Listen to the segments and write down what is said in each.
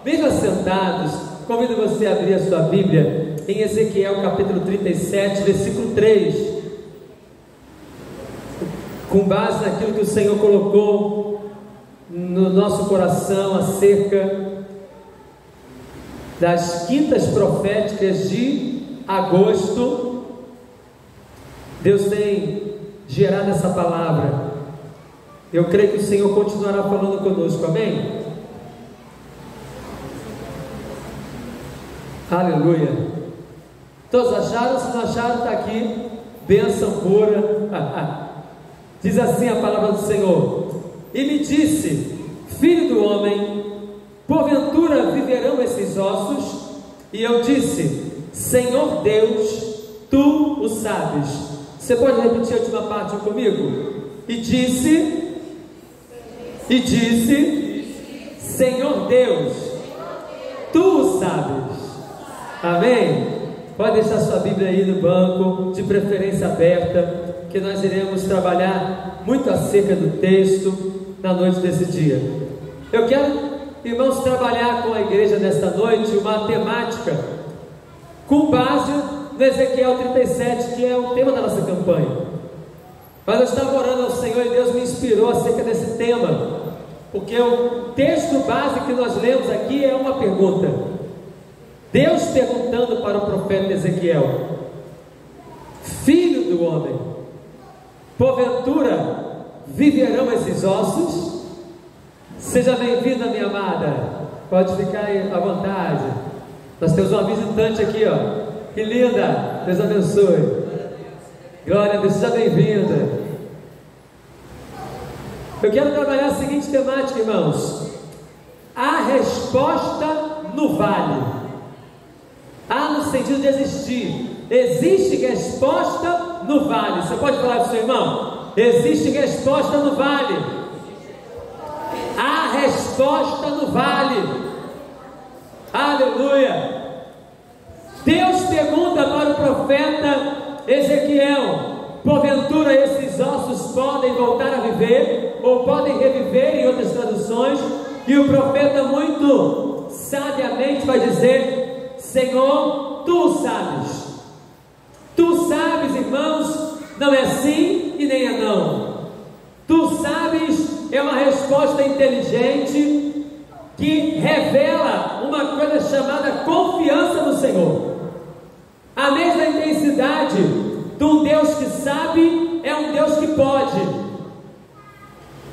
Mesmo assentados, convido você a abrir a sua Bíblia em Ezequiel capítulo 37, versículo 3. Com base naquilo que o Senhor colocou no nosso coração acerca das quintas proféticas de agosto, Deus tem gerado essa palavra. Eu creio que o Senhor continuará falando conosco, amém? Aleluia. Todos acharam? Se não acharam, está aqui, bênção pura. Diz assim a palavra do Senhor: e me disse, filho do homem, porventura viverão esses ossos? E eu disse, Senhor Deus, tu o sabes. Você pode repetir a última parte comigo? E disse, Senhor Deus, tu o sabes. Amém? Pode deixar sua Bíblia aí no banco, de preferência aberta, que nós iremos trabalhar muito acerca do texto na noite desse dia. Eu quero, irmãos, trabalhar com a igreja nesta noite uma temática com base no Ezequiel 37, que é o tema da nossa campanha. Mas eu estava orando ao Senhor e Deus me inspirou acerca desse tema, porque o texto base que nós lemos aqui é uma pergunta. Deus perguntando para o profeta Ezequiel: filho do homem, porventura viverão esses ossos? Seja bem-vinda, minha amada. Pode ficar aí à vontade. Nós temos uma visitante aqui, ó. Que linda. Deus abençoe. Glória a Deus, seja bem-vinda. Eu quero trabalhar a seguinte temática, irmãos: a resposta no vale. Há no sentido de existir. Existe resposta no vale. Você pode falar para o seu irmão: existe resposta no vale. Há resposta no vale. Aleluia. Deus pergunta para o profeta Ezequiel: porventura esses ossos podem voltar a viver, ou podem reviver, em outras traduções? E o profeta muito sabiamente vai dizer: Senhor, tu sabes. Tu sabes, irmãos, não é sim e nem é não. Tu sabes é uma resposta inteligente que revela uma coisa chamada confiança no Senhor. A mesma intensidade de um Deus que sabe é um Deus que pode.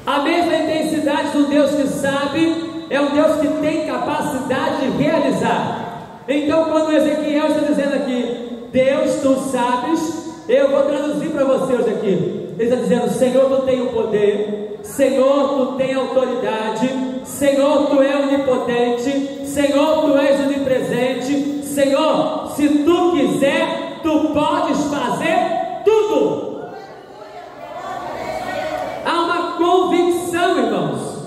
A mesma intensidade de um Deus que sabe é um Deus que tem capacidade de realizar. Então, quando Ezequiel está dizendo aqui, Deus, tu sabes, eu vou traduzir para você hoje aqui. Ele está dizendo: Senhor, tu tem o poder, Senhor, tu tem autoridade, Senhor, tu és onipotente, Senhor, tu és onipresente, Senhor, se tu quiser, tu podes fazer tudo. Há uma convicção, irmãos,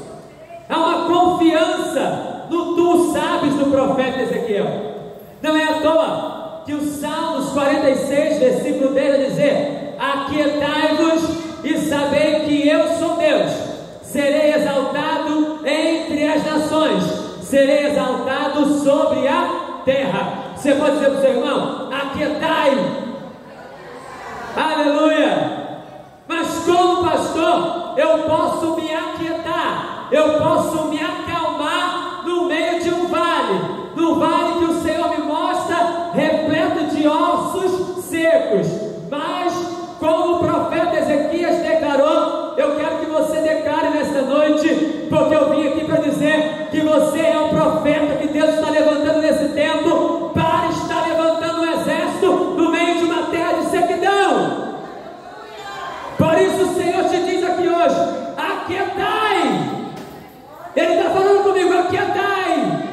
há uma confiança no tu sabes do profeta Ezequiel. Não é à toa que o Salmos 46, versículo 10 vai dizer: aquietai-vos e sabei que eu sou Deus, serei exaltado entre as nações, serei exaltado sobre a terra. Você pode dizer para o seu irmão: aquietai. Aleluia. Mas como pastor, eu posso me aquietar, eu posso me acalmar no meio de um vale, no vale que o Senhor me mostra repleto de ossos secos. Mas como o profeta Ezequias declarou, eu quero que você declare nesta noite, porque eu vim aqui para dizer que você é um profeta que Deus está levantando nesse tempo para estar levantando um exército no meio de uma terra de sequidão. Por isso o Senhor te diz aqui hoje: aquietai. Ele está falando comigo: aquietai.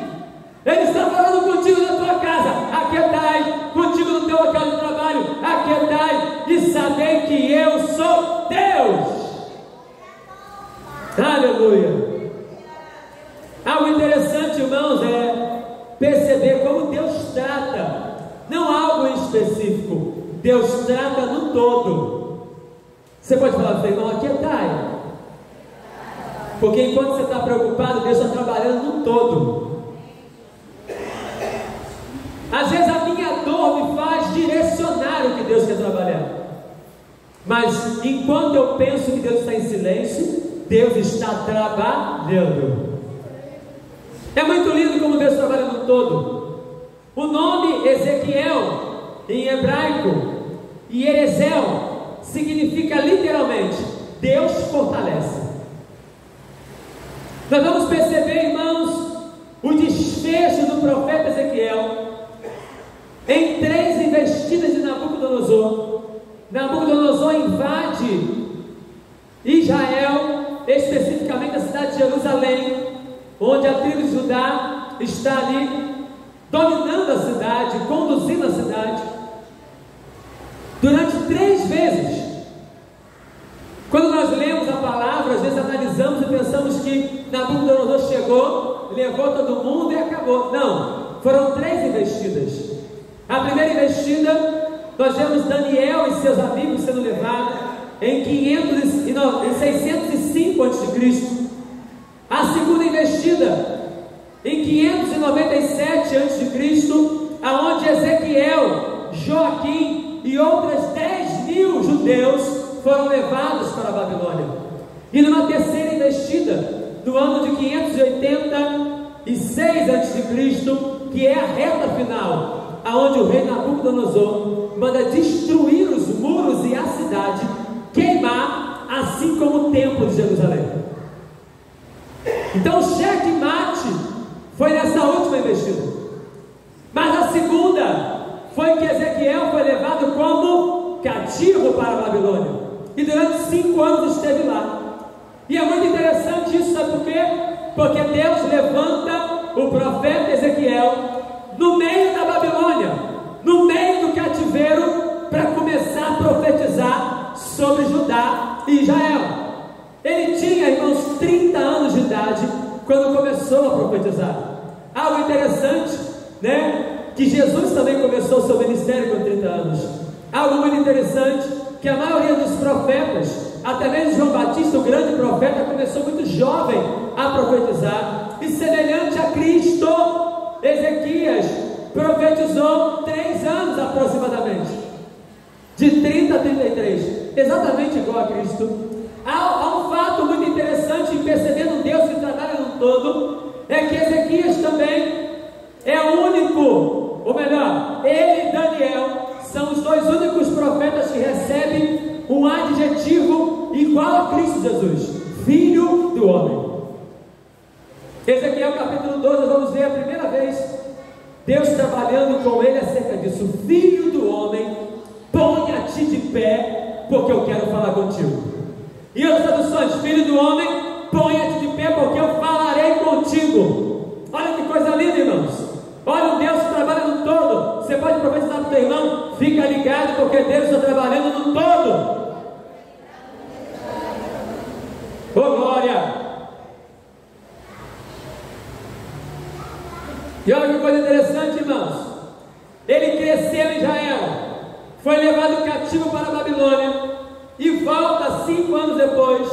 Ele está falando contigo na tua casa: aquietai. Contigo no teu local de trabalho: aquietai. E sabei que eu sou Deus. Aleluia. Algo interessante, irmãos, é perceber como Deus trata, não algo em específico. Deus trata no todo. Você pode falar para o seu irmão: aquietai. Porque enquanto você está preocupado, Deus está trabalhando no todo. trabalhar. Mas enquanto eu penso que Deus está em silêncio, Deus está trabalhando. É muito lindo como Deus trabalha no todo. O nome Ezequiel, em hebraico, e Erezel, significa literalmente Deus fortalece. Nós vamos perceber, irmãos, o desfecho do profeta Ezequiel em 3 investidas de Nabucodonosor. Nabucodonosor invade Israel, especificamente a cidade de Jerusalém, onde a tribo de Judá está ali dominando a cidade, conduzindo a cidade durante 3 vezes. Quando nós lemos a palavra, às vezes analisamos e pensamos que Nabucodonosor chegou, levou todo mundo e acabou. Não, foram 3 investidas. A primeira investida, nós vemos Daniel e seus amigos sendo levados em 605 a.C. A segunda investida, em 597 a.C., aonde Ezequiel, Joaquim e outras 10.000 judeus foram levados para a Babilônia. E numa terceira investida, no ano de 586 a.C., que é a reta final, aonde o rei Nabucodonosor manda destruir os muros e a cidade, queimar, assim como o templo de Jerusalém. Então o cheque-mate foi nessa última investida. Mas a segunda foi que Ezequiel foi levado como cativo para a Babilônia, e durante 5 anos esteve lá. E é muito interessante isso, sabe por quê? Porque Deus levanta o profeta Ezequiel no meio da Babilônia, no meio do cativeiro, para começar a profetizar sobre Judá e Israel. Ele tinha, irmãos, 30 anos de idade quando começou a profetizar. Algo interessante, né? Que Jesus também começou seu ministério com 30 anos. Algo muito interessante, que a maioria dos profetas, até mesmo João Batista, o grande profeta, começou muito jovem a profetizar. E semelhante a Cristo, Ezequias profetizou 3 anos aproximadamente, de 30 a 33, exatamente igual a Cristo. Há um fato muito interessante em percebendo Deus que trabalha no todo, é que Ezequias também é o único, ou melhor, ele e Daniel são os 2 únicos profetas que recebem um adjetivo igual a Cristo Jesus: Filho do Homem. Ezequiel capítulo 12, nós vamos ver a primeira vez Deus trabalhando com ele acerca disso: Filho do Homem, ponha-te de pé, porque eu quero falar contigo. E outras traduções: Filho do Homem, ponha-te de pé, porque eu falarei contigo. Olha que coisa linda, irmãos. Olha o Deus que trabalha no todo. Você pode profetizar para o teu irmão: fica ligado, porque Deus está trabalhando no todo. Oh glória! E olha que coisa interessante, irmãos. Ele cresceu em Israel, foi levado cativo para a Babilônia, e volta 5 anos depois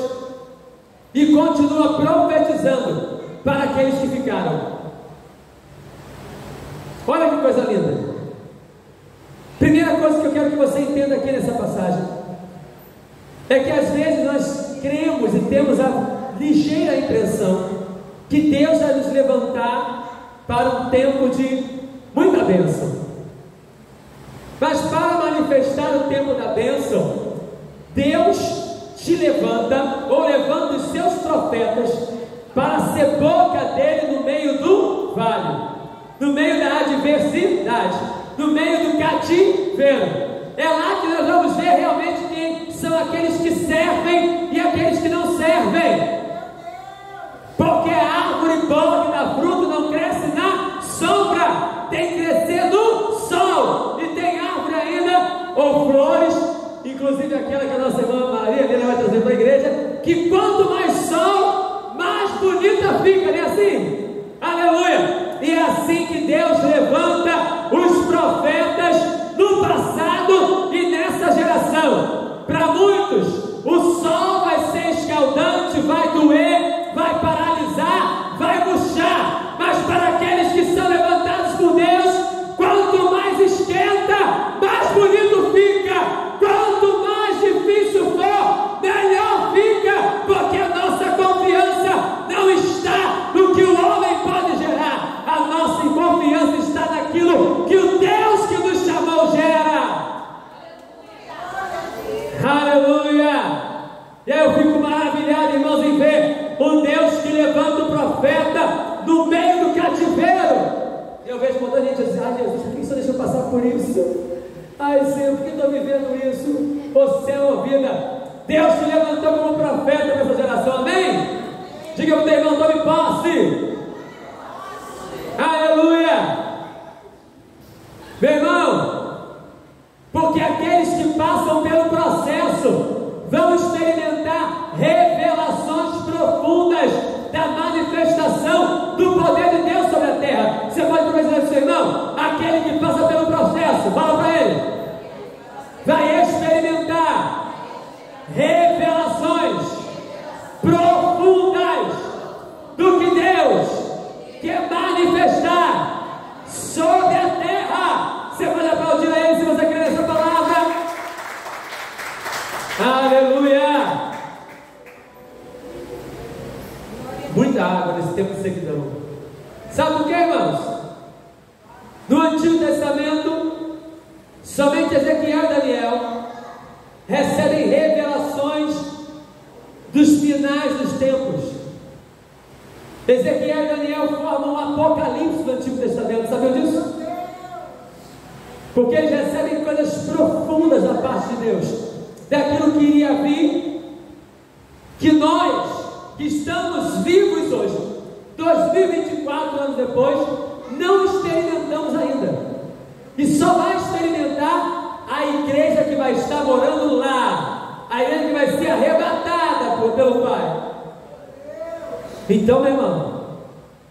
e continua profetizando para aqueles que ficaram. Olha que coisa linda. Primeira coisa que eu quero que você entenda aqui nessa passagem é que às vezes nós cremos e temos a ligeira impressão que Deus vai nos levantar para um tempo de muita bênção. Mas para manifestar o tempo da bênção, Deus te levanta, ou levanta os seus profetas, para ser boca dele no meio do vale, no meio da adversidade, no meio do cativeiro. É lá que nós vamos ver realmente quem são aqueles que servem e aqueles que não servem. Porque a árvore boa que dá fruto não cresce na sombra, tem que crescer no sol. E tem árvore ainda, ou flores, inclusive aquela que a nossa irmã Maria vai trazer para a igreja, que quanto mais sol, mais bonita fica, não é assim? Aleluia! E é assim que Deus levanta os profetas no passado e nessa geração. Para muitos, o sol vai ser escaldante, vai doer, vai paralisar, vai murchar. Mas para aqueles que são levantados por Deus, quanto mais esquenta, mais bonito fica. profeta no meio do cativeiro. Eu vejo muita gente dizer: ai Jesus, por que o Senhor deixou passar por isso? Ai Senhor, por que estou vivendo isso? O céu ouvida, Deus te levantou como profeta para essa geração, amém? Diga para o teu irmão: tome posse. Aleluia. Meu irmão, porque aqueles que passam pelo processo vão experimentar revelações profundas da manifestação do poder de Deus sobre a terra. Você pode profetizar para o seu irmão: aquele que passa pelo processo, fala para ele, vai experimentar revelações profundas do que Deus quer manifestar sobre a terra. Você pode aplaudir a ele se você crê nessa palavra. Aleluia. Muita água nesse tempo de sequidão. Sabe por quê, irmãos? No Antigo Testamento, somente Ezequiel e Daniel recebem revelações dos finais dos tempos. Ezequiel e Daniel formam um apocalipse do Antigo Testamento. Sabiam disso? Porque eles recebem coisas profundas da parte de Deus, daquilo que iria vir, que nós que estamos vivos hoje, 2024 anos depois, não experimentamos ainda. E só vai experimentar a igreja que vai estar morando lá, a igreja que vai ser arrebatada pelo Pai. Então, meu irmão,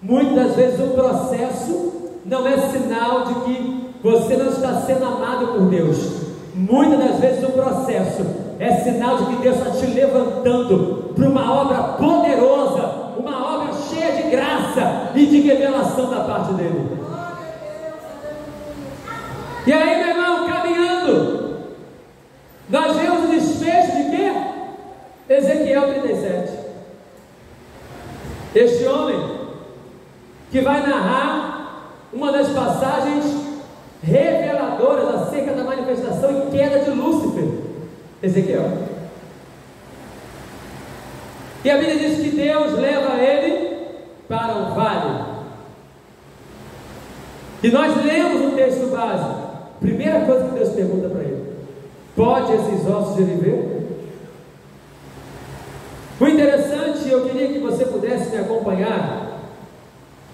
muitas vezes o processo não é sinal de que você não está sendo amado por Deus. Muitas das vezes o processo é sinal de que Deus está te levantando para uma obra poderosa, uma obra cheia de graça e de revelação da parte dele. E aí, meu irmão, caminhando, nós vemos o desfecho de quê? Ezequiel 37. Este homem que vai narrar uma das passagens reveladoras acerca da manifestação e queda de Lúcifer. Ezequiel. E a Bíblia diz que Deus leva ele para um vale. E nós lemos o texto básico. Primeira coisa que Deus pergunta para ele: pode esses ossos viver? O interessante, eu queria que você pudesse me acompanhar,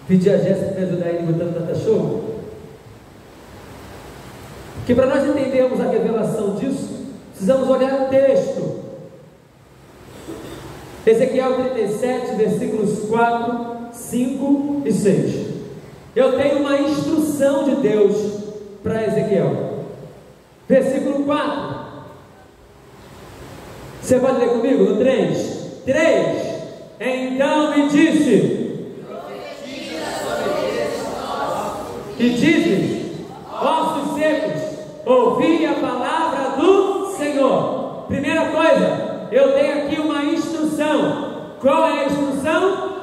pedir a Jéssica para me ajudar aí botando data show, que para nós entendermos a revelação disso, precisamos olhar o texto. Ezequiel 37, versículos 4, 5 e 6. Eu tenho uma instrução de Deus para Ezequiel. Versículo 4. Você pode ler comigo? No 3. Então me disse: e dizes, ossos secos, ouvi a palavra do Senhor. Primeira coisa, eu tenho aqui uma instrução. Qual é a instrução?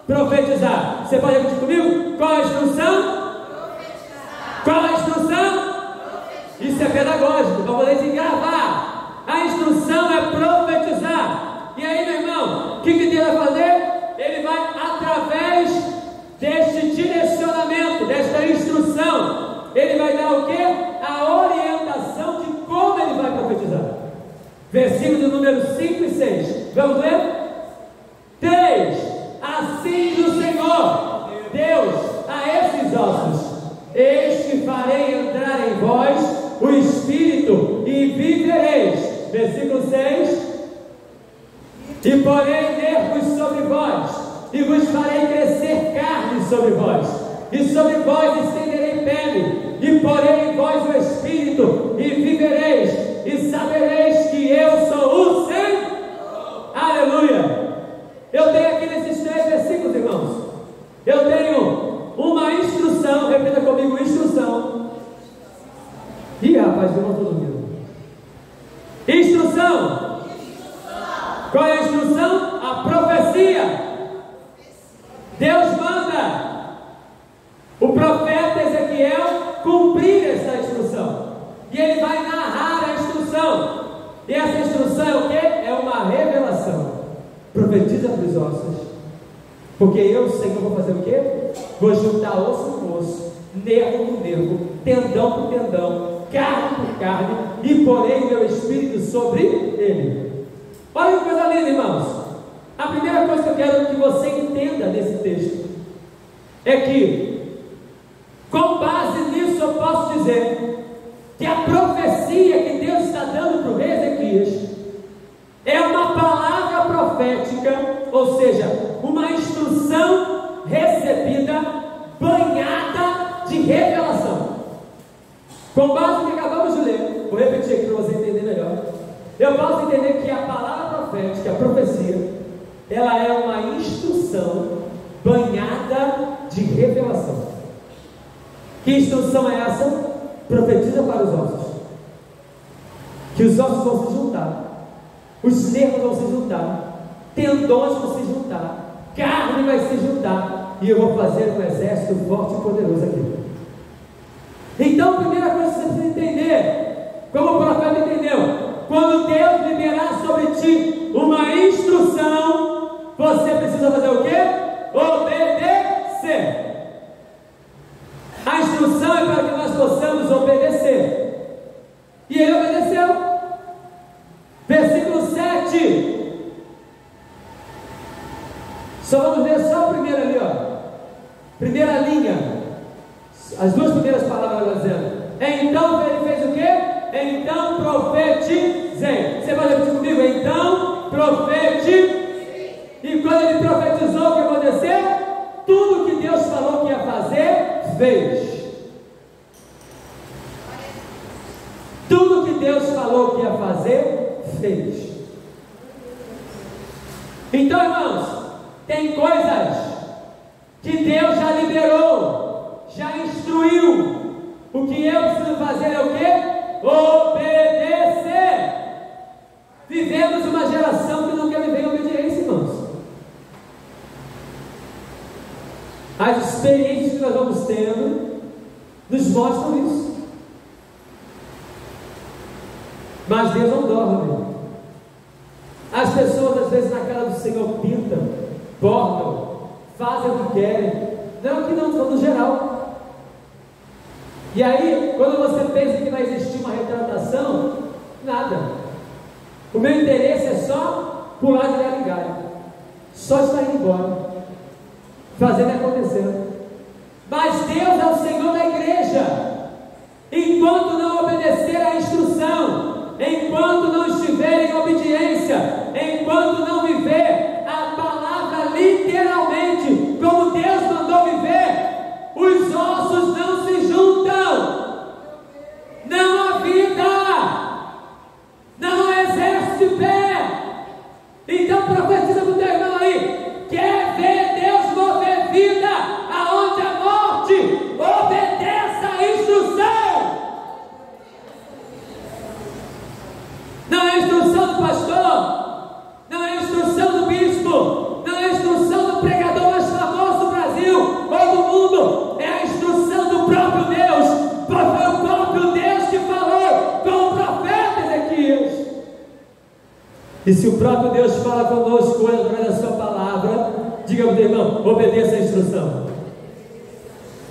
Profetizar. Você pode repetir comigo? Qual é a instrução? Profetizar. Qual é a instrução? Profetizar. Isso é pedagógico, para poder gravar. A instrução é profetizar. E aí, meu irmão, o que Deus vai fazer? Ele vai, através deste direcionamento, desta instrução, ele vai dar o quê? A orientação de como ele vai profetizar. Versículo número 5 e 6. Vamos ler? 3. Assim do Senhor Deus a esses ossos: eis que farei entrar em vós o Espírito e vivereis. Versículo 6. E porei nervos sobre vós, e vos farei crescer carne sobre vós, e sobre vós estenderei pele, e porei em vós o Espírito, e vivereis, e sabereis que eu sou o Senhor. Aleluia! Eu tenho aqui nesses 3 versículos, irmãos, eu tenho uma instrução. Repita comigo: instrução. Ih, rapaz, eu não estou dormindo. Instrução. Qual é a instrução? A profecia. Deus manda o profeta Ezequiel cumprir essa instrução, e ele vai narrar a instrução. E essa instrução é o que? É uma revelação. Profetiza para os ossos, Porque eu, Senhor, vou fazer o quê? Vou juntar osso com osso, nervo com nervo, tendão com tendão, carne por carne, e porei meu espírito sobre ele. Olha que coisa linda, irmãos. A primeira coisa que eu quero que você entenda nesse texto é que, com base nisso, eu posso dizer que a profecia que Deus está dando para o rei Ezequias é uma palavra profética, ou seja, uma instrução recebida, banhada de revelação. Com base no que acabamos de ler, vou repetir aqui para você entender melhor. Eu posso entender que a palavra profética, a profecia, ela é uma instrução banhada de revelação. Que instrução é essa? Profetiza para os ossos. Que os ossos vão se juntar, os nervos vão se juntar, tendões vão se juntar, carne vai se juntar, e eu vou fazer um exército forte e poderoso aqui. Então, a primeira coisa que você precisa entender, como o profeta entendeu, quando Deus liberar sobre ti uma instrução, você precisa fazer o quê? Obedecer. A instrução é para que nós possamos obedecer. E ele obedeceu. Versículo 7. Só vamos ler só a primeira ali, ó. Primeira linha. As duas primeiras palavras ela dizendo. Então ele fez o quê? Então profetizei. Você vai repetir comigo? Então profetizei. E quando ele profetizou, o que aconteceu? Tudo que Deus falou que ia fazer, fez. Tudo que Deus falou que ia fazer, fez. Então, irmãos, tem coisas que Deus já liberou, já instruiu. O que eu preciso fazer é o quê? Obedecer. Vivemos uma geração que não quer viver em obediência, irmãos. As experiências que nós vamos tendo nos mostram isso. Mas Deus não dorme. As pessoas às vezes na cara do Senhor pintam, bordam, fazem o que querem. Não que não, estou no geral. E aí, quando você pensa que vai existir uma retratação, nada. O meu interesse é só pular de galho em galho, só estar indo embora, fazendo acontecer. Mas Deus é o Senhor da igreja. Enquanto não obedecer à instrução, enquanto não estiver em obediência, enquanto não viver a palavra literalmente, como Deus mandou viver, os ossos não se juntam, não há vida, não há exército de pé. Então profetiza para o teu irmão aí: quer ver Deus mover vida aonde a morte? Obedeça a instrução. Não é a instrução do pastor, não é a instrução do bispo, não é a instrução do pregador mais famoso do Brasil ou do mundo, é a instrução do próprio Deus. Foi o próprio Deus que falou com o profeta Ezequias. E se o próprio Deus fala conosco através da sua palavra, diga para o teu irmão: obedeça a instrução.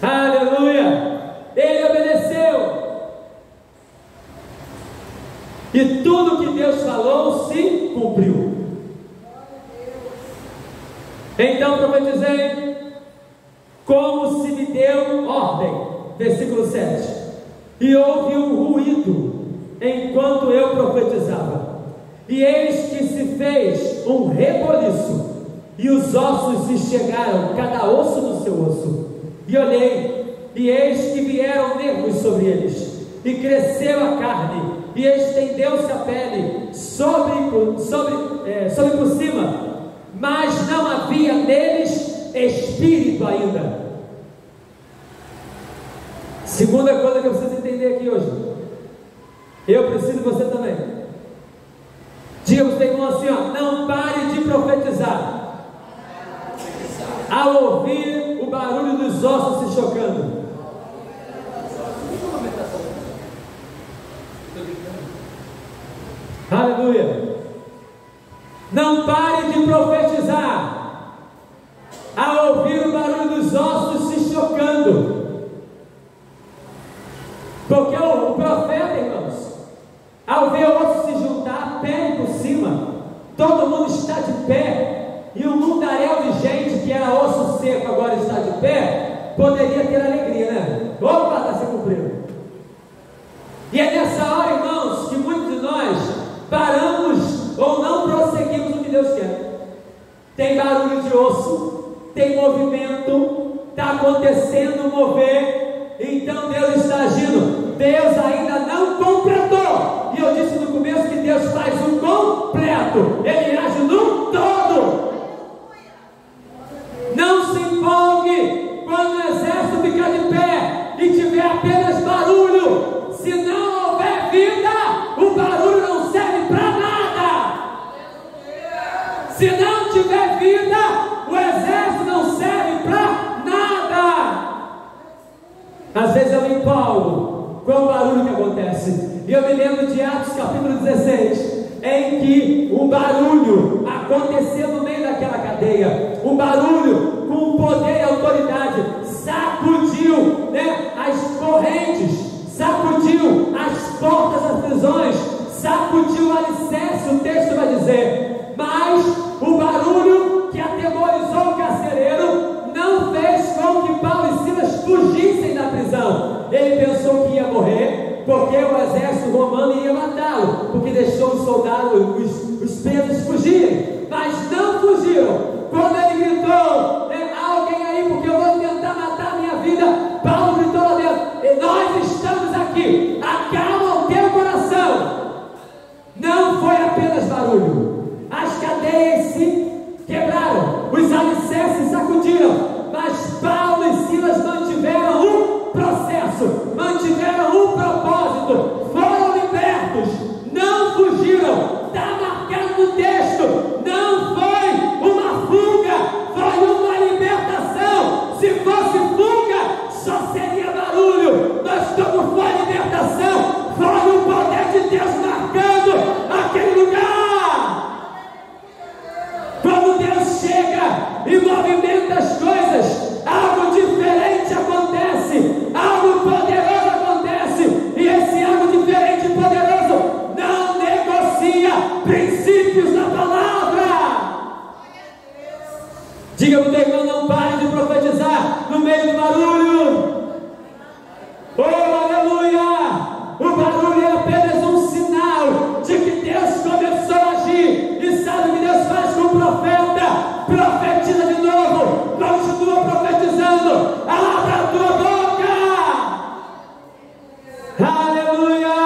Aleluia! Ele obedeceu. E tudo que Deus falou se cumpriu. Então profetizei, como se me deu ordem. Versículo 7. E houve um ruído enquanto eu profetizava, e eis que se fez um reboliço, e os ossos se chegaram, cada osso no seu osso. E olhei, e eis que vieram nervos sobre eles, e cresceu a carne, e estendeu-se a pele sobre por cima, mas não havia neles espírito ainda. Segunda coisa que eu preciso entender aqui hoje, eu preciso, você também. Diga para o seu irmão assim, ó: não pare de profetizar ao ouvir o barulho dos ossos se chocando. Aleluia. Não pare de profetizar os ossos se chocando. Porque o profeta, irmãos, ao ver o osso se juntar, pele por cima, todo mundo está de pé, e um mundaréu de gente que era osso seco agora está de pé, poderia ter alegria, né? Opa, está se cumprindo. E é nessa hora, irmãos, que muitos de nós paramos ou não prosseguimos o que Deus quer. Tem barulho de osso, tem movimento, está acontecendo um mover, então Deus está agindo. Deus ainda não completou. E eu disse no começo que Deus faz o completo, Ele age no todo. Não se empolgue quando o exército ficar de pé e tiver apenas barulho. Se não houver vida, o barulho não serve para nada. Se não tiver vida, o exército não serve para nada. Às vezes eu me empolgo com o barulho que acontece. E eu me lembro de Atos capítulo 16, em que um barulho aconteceu no meio daquela cadeia. Um barulho com poder e autoridade sacudiu, as correntes, sacudiu as portas das prisões, sacudiu o alicerce. O texto vai dizer: mas o barulho que atemorizou o carcereiro não fez com que Paulo e Silas fugissem da prisão. Ele pensou que ia morrer, porque o exército romano ia matá-lo, porque deixou os soldados, os presos fugirem, mas não fugiram. Quando ele gritou: há alguém aí, porque eu vou tentar matar a minha vida, Paulo gritou lá dentro: nós estamos aqui, acalma o teu coração. Não foi apenas barulho, as cadeias se quebraram, os alicerces sacudiram, mas Paulo e Silas mantiveram um processo, mantiveram um propósito, foram libertos, não fugiram. Está marcado no texto, não foi uma fuga, foi uma libertação. Se fosse fuga, só seria barulho, mas como foi libertação, foi o poder de Deus marcando aquele lugar. Quando Deus chega e movimenta as coisas, algo diferente acontece, algo poderoso acontece, e esse algo diferente e poderoso não negocia princípios da palavra. Diga para o teu irmão: não pare de profetizar no meio do barulho. Oh, aleluia! O barulho é apenas um sinal de que Deus começou a agir. E sabe o que Deus faz com o profeta? Profetiza de novo, continua profetizando, abra a tua boca. Aleluia!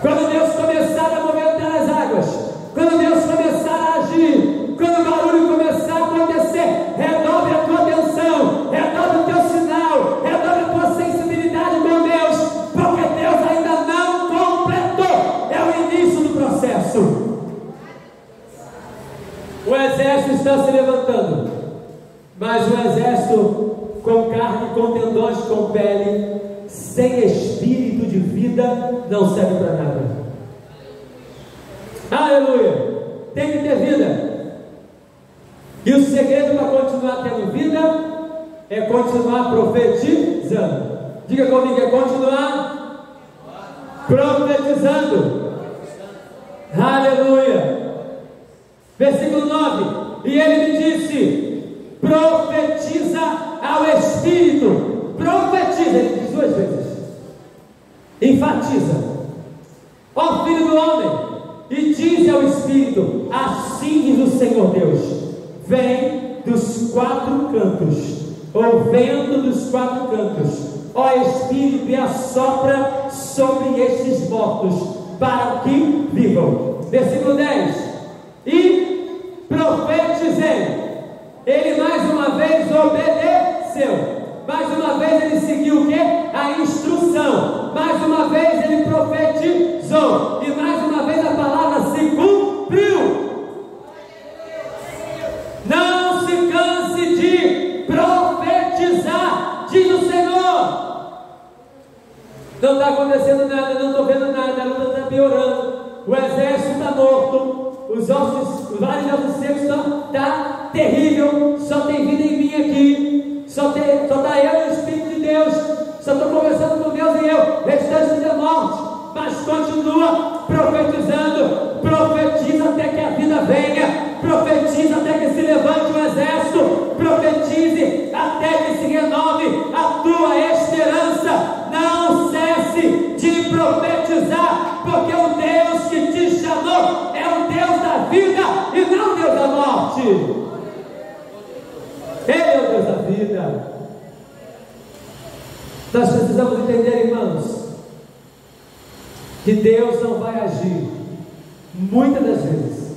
Quando Deus começar a movimentar as águas, quando Deus começar a agir, quando o barulho começar a acontecer, redobre a tua atenção, redobre o teu sinal, redobre a tua sensibilidade com Deus, porque Deus ainda não completou, é o início do processo. O exército está se levantando, mas o exército com carne, com tendões, com pele, sem espírito de vida, não serve para nada. Aleluia! Tem que ter vida. E o segredo para continuar tendo vida é continuar profetizando. Diga comigo: é continuar profetizando. Aleluia! Versículo 9: e ele me disse: profetiza ao Espírito. Profetiza, ele diz 2 vezes, enfatiza: ó filho do homem, e diz ao Espírito: assim diz o Senhor Deus, vem dos 4 cantos, ou vento dos 4 cantos, ó Espírito, e assopra sobre estes mortos, para que vivam. Versículo 10: e profetizei. Ele mais uma vez obedeceu. Mais uma vez ele seguiu o quê? A instrução. Mais uma vez ele profetizou. E mais uma vez a palavra se cumpriu. Não se canse de profetizar, diz o Senhor. Não está acontecendo nada, não estou vendo nada, a luta está piorando, o exército está morto, os vales de ossos secos está terrível, só tem vida em mim só está eu e o Espírito de Deus, só estou conversando com Deus e eu, restante da morte, mas continua profetizando, profetiza até que a vida venha, profetiza até que se levante um exército, profetize até que se renove a tua esperança. Não cesse de profetizar, porque o Deus que te chamou é o Deus da vida e não o Deus da morte. Ele é o Deus da vida. Nós precisamos entender, irmãos, que Deus não vai agir, muitas das vezes,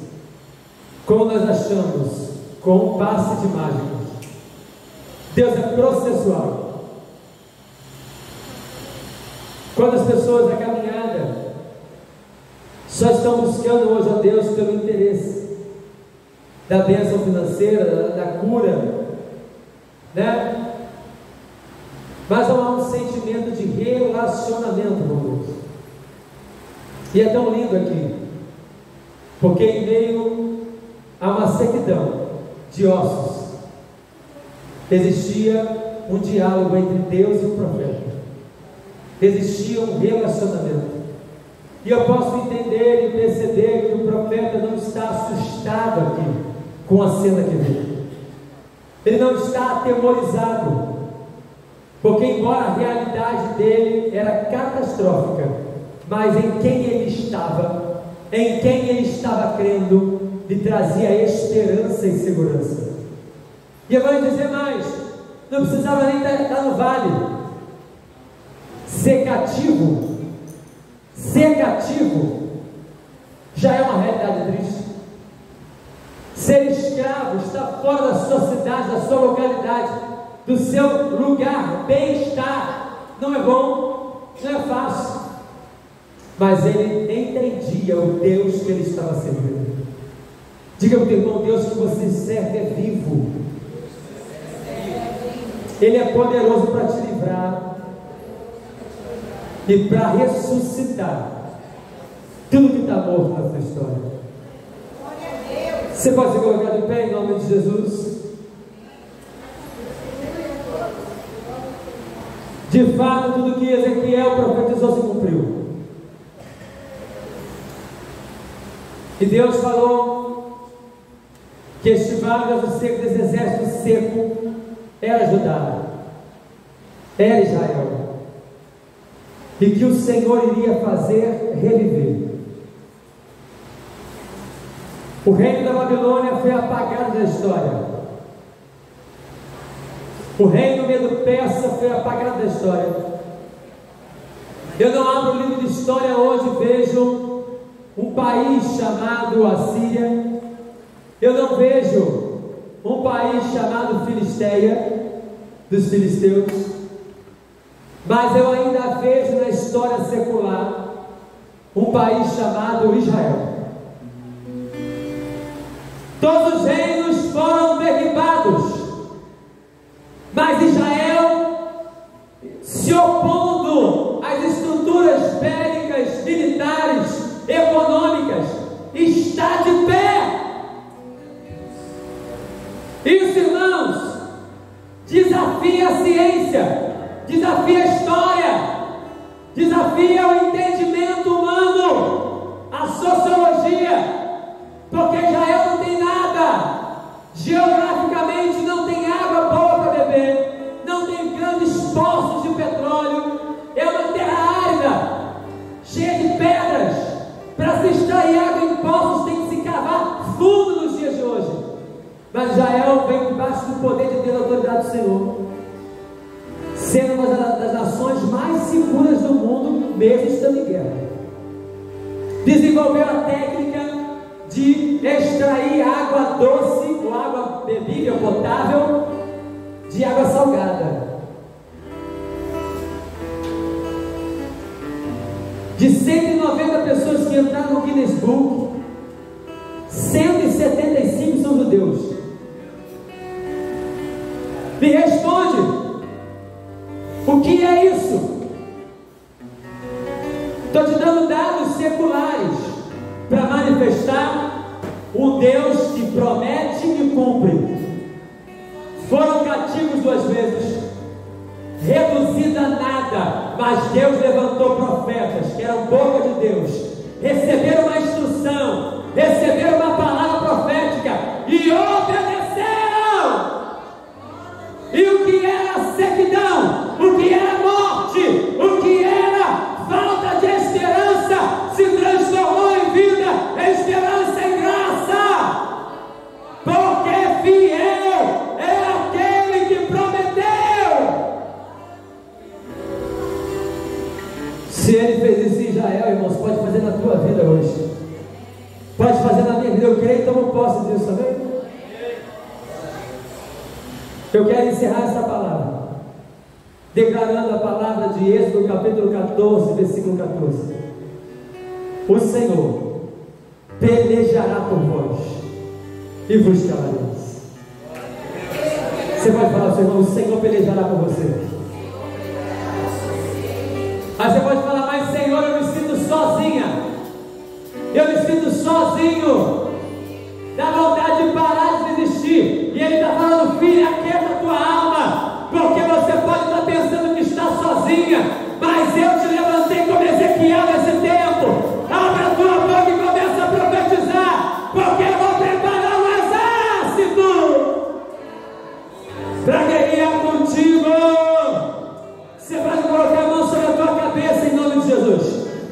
como nós achamos, com um passe de mágica. Deus é processual. Quando as pessoas na caminhada só estão buscando hoje a Deus pelo interesse da bênção financeira, da cura, né? Mas não há um sentimento de relacionamento com Deus. E é tão lindo aqui, porque em meio a uma sequidão de ossos existia um diálogo entre Deus e o profeta, existia um relacionamento. E eu posso entender e perceber que o profeta não está assustado aqui com a cena que vê, ele não está atemorizado, porque embora a realidade dele era catastrófica, mas em quem ele estava, em quem ele estava crendo, lhe trazia esperança e segurança. E eu vou lhe dizer mais, não precisava nem estar no vale. Ser cativo já é uma realidade triste. Ser escravo, estar fora da sua cidade, da sua localidade, do seu lugar, bem-estar, não é bom, não é fácil. Mas ele entendia o Deus que ele estava servindo. Diga para o teu irmão: Deus que você serve é vivo, Ele é poderoso para te livrar e para ressuscitar tudo que está morto na sua história. Você pode se colocar de pé em nome de Jesus? De fato, tudo que Ezequiel profetizou se cumpriu. E Deus falou que este vale do seco, desse exército seco, era Judá, era Israel, e que o Senhor iria fazer reviver. O reino da Babilônia foi apagado da história. O reino medo-persa foi apagado da história. Eu não abro o livro de história hoje e vejo um país chamado Assíria. Eu não vejo um país chamado Filisteia, dos filisteus. Mas eu ainda vejo na história secular um país chamado Israel. Todos os reinos foram derribados, mas Israel, se opondo às estruturas bélicas, militares, econômicas, está de pé. Isso, irmãos, desafia a ciência, desafia a história, desafia o entendimento humano, a sociologia, porque Israel não tem nada, geograficamente não tem água boa para beber, não tem grandes poços de petróleo, é uma terra árida, cheia de pedras. Para se extrair água em poços tem que se cavar fundo nos dias de hoje. Mas Israel vem debaixo do poder de Deus, da autoridade do Senhor, sendo uma das nações mais seguras do mundo, mesmo estando em guerra. Desenvolveu a técnica de extrair água doce, ou água bebível, potável, de água salgada. De 190 pessoas que entraram no Guinness Book, 175 são judeus. Me responde, o que é isso? Estou te dando dados seculares para manifestar um Deus que promete e cumpre. foram cativos 2 vezes, reduzidos a nada, mas Deus levantou profetas, que eram boca de Deus, receberam uma instrução, receberam uma palavra profética e obedeceram. E o que era sequidão, o que era morte, o que era falta de esperança, se transformou em vida, em esperança, em graça. Porque fiel é aquele que prometeu. Se ele fez isso em Israel, irmãos, pode fazer na tua vida hoje, pode fazer na minha vida. Eu creio e tomo posse disso, amém? Eu quero encerrar essa palavra declarando a palavra de Êxodo capítulo 14, versículo 14. O Senhor pelejará por vós e vos calareis. Você pode falar ao seu irmão: o Senhor pelejará por você. Aí você pode falar: mas Senhor, eu me sinto sozinha, eu me sinto sozinho, dá vontade de parar de desistir. E Ele está falando: filha, aquieta a tua alma, porque você pode estar pensando que está sozinha, mas eu te levantei como Ezequiel nesse tempo. Abre a tua boca e começa a profetizar, porque eu vou preparar um exército para guerrear contigo. Você vai colocar a mão sobre a tua cabeça em nome de Jesus.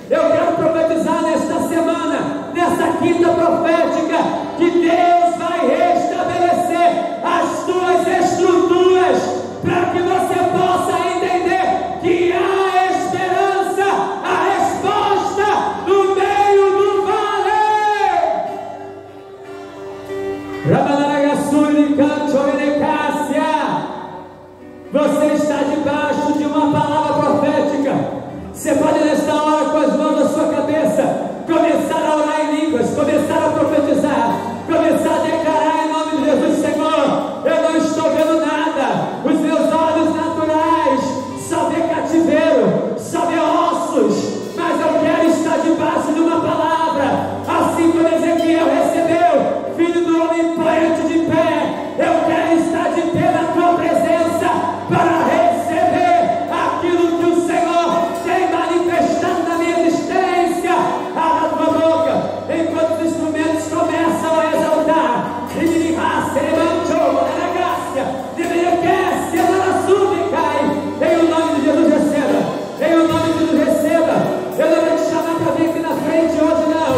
Eu quero profetizar nesta semana, nesta quinta profética, que Deus vai restabelecer as tuas estruturas, para que você possa entender que há esperança, a resposta no meio do vale. Você está debaixo de uma palavra profética. Você pode nesta hora, com as mãos na sua cabeça, começar a orar em línguas, começar a profetizar, começar a declarar em nome de Jesus: Senhor, eu não estou vendo nada, os meus olhos naturais só vê cativeiro, só vê ossos, mas eu quero estar debaixo de uma palavra, assim como Ezequiel recebeu. Filho do homem, põe-te de pé. Eu quero estar de pé na tua presença para receber aquilo que o Senhor tem manifestado na minha existência. Abra a tua boca enquanto os instrumentos começam a exaltar. Em o nome de Jesus, receba. Em o nome de Jesus, receba. Eu não vou te chamar para vir aqui na frente hoje, não.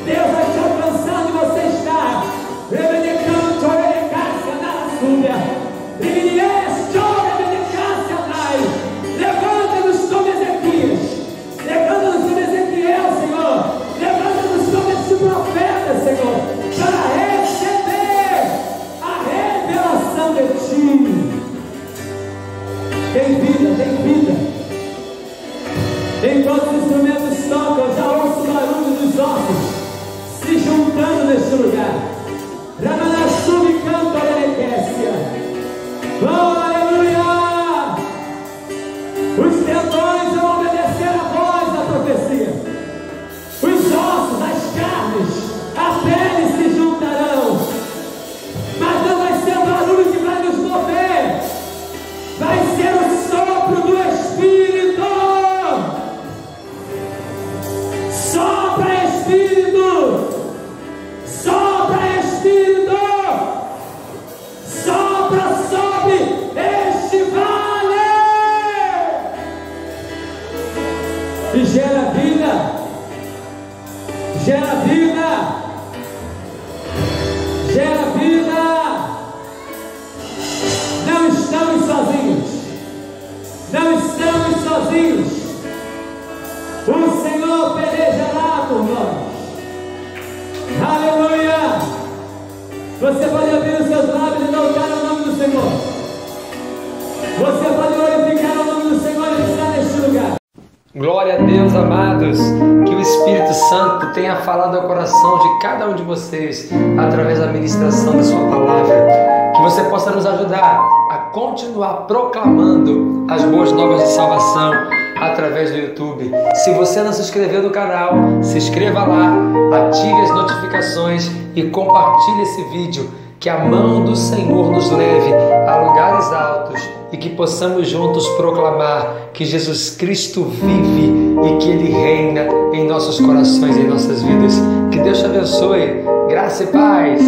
Deus vai te alcançar onde você está. Levanta-nos como Ezequias. Levanta-nos como Ezequiel, Senhor. Levanta-nos como esse profeta, Senhor, para receber a revelação de Ti. Tem vida, tem vida. Enquanto os instrumentos tocam, eu já ouço o barulho dos ossos se juntando neste lugar. Ramanassubi canta a Enequécia. Oh, aleluia! Os tendões vão obedecer a voz da profecia. Os ossos, as carnes, a pele se juntarão. Mas não vai ser o barulho que vai nos mover. Vai ser o sopro do Espírito. Sopra, Espírito. Sopra, Espírito. Sopra sobre este vale e gera vida. Gera vida. Gera vida. Não estamos sozinhos. Não estamos sozinhos. O Senhor pelejará por nós. Aleluia. Você pode abrir os seus lábios e louvar o nome do Senhor. Você pode glorificar o nome do Senhor e estar neste lugar. Glória a Deus, amados. Que o Espírito Santo tenha falado ao coração de cada um de vocês através da ministração da sua palavra. Que você possa nos ajudar a continuar proclamando as boas novas de salvação através do YouTube. Se você não se inscreveu no canal, se inscreva lá, ative as notificações e compartilhe esse vídeo. que a mão do Senhor nos leve a lugares altos e que possamos juntos proclamar que Jesus Cristo vive e que Ele reina em nossos corações e em nossas vidas. Que Deus te abençoe. Graça e paz.